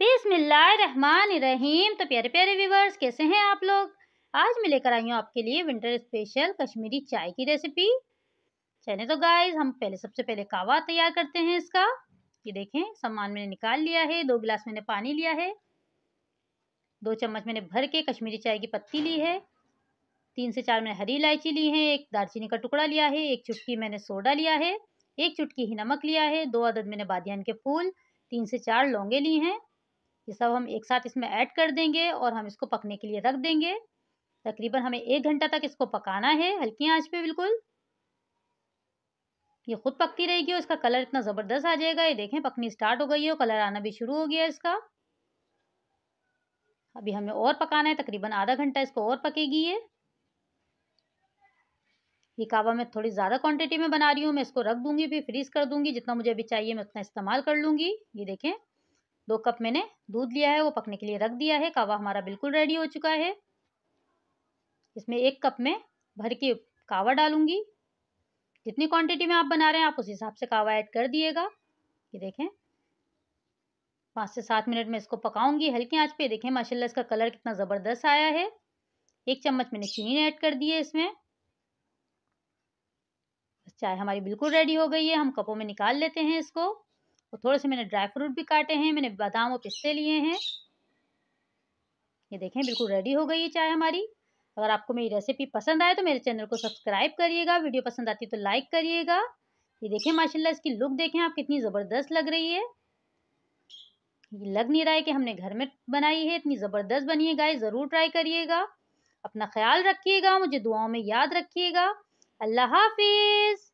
बिस्मिल्लाहिर्रहमानिर्रहीम। तो प्यारे प्यारे व्यूवर्स, कैसे हैं आप लोग। आज मैं लेकर आई हूँ आपके लिए विंटर स्पेशल कश्मीरी चाय की रेसिपी। चलिए तो गाइस, हम सबसे पहले कावा तैयार करते हैं इसका। ये देखें, सामान मैंने निकाल लिया है। 2 गिलास मैंने पानी लिया है। 2 चम्मच मैंने भर के कश्मीरी चाय की पत्ती ली है। 3 से 4 मैंने हरी इलायची ली है। 1 दालचीनी का टुकड़ा लिया है। 1 चुटकी मैंने सोडा लिया है। 1 चुटकी ही नमक लिया है। 2 अदद मैंने बादियान के फूल, 3 से 4 लौंगे ली हैं। ये सब हम एक साथ इसमें ऐड कर देंगे और हम इसको पकने के लिए रख देंगे। तकरीबन हमें 1 घंटा तक इसको पकाना है, हल्की आंच पे बिल्कुल। ये खुद पकती रहेगी और इसका कलर इतना ज़बरदस्त आ जाएगा। ये देखें, पकनी स्टार्ट हो गई है और कलर आना भी शुरू हो गया है इसका। अभी हमें और पकाना है, तकरीबन आधा घंटा इसको और पकेगी ये। कावा मैं थोड़ी ज़्यादा क्वांटिटी में बना रही हूँ। मैं इसको रख दूंगी, फिर फ्रीज कर दूंगी। जितना मुझे अभी चाहिए मैं उतना इस्तेमाल कर लूँगी। ये देखें, 2 कप मैंने दूध लिया है, वो पकने के लिए रख दिया है। कावा हमारा बिल्कुल रेडी हो चुका है। इसमें 1 कप में भर के कावा डालूंगी। जितनी क्वांटिटी में आप बना रहे हैं आप उस हिसाब से कावा ऐड कर दिएगा। ये देखें, 5 से 7 मिनट में इसको पकाऊंगी हल्की आंच पे। देखें माशाल्लाह इसका कलर कितना ज़बरदस्त आया है। 1 चम्मच मैंने चीनी ऐड कर दी है इसमें। चाय हमारी बिल्कुल रेडी हो गई है। हम कपों में निकाल लेते हैं इसको। और थोड़े से मैंने ड्राई फ्रूट भी काटे हैं। मैंने बादाम और पिस्ते लिए हैं। ये देखें, बिल्कुल रेडी हो गई है चाय हमारी। अगर आपको मेरी रेसिपी पसंद आए तो मेरे चैनल को सब्सक्राइब करिएगा। वीडियो पसंद आती है तो लाइक करिएगा। ये देखें माशाल्लाह इसकी लुक देखें आप, कितनी ज़बरदस्त लग रही है। ये लग नहीं रहा है कि हमने घर में बनाई है। इतनी ज़बरदस्त बनी है गाइस, ज़रूर ट्राई करिएगा। अपना ख्याल रखिएगा, मुझे दुआओं में याद रखिएगा। अल्लाह हाफिज़।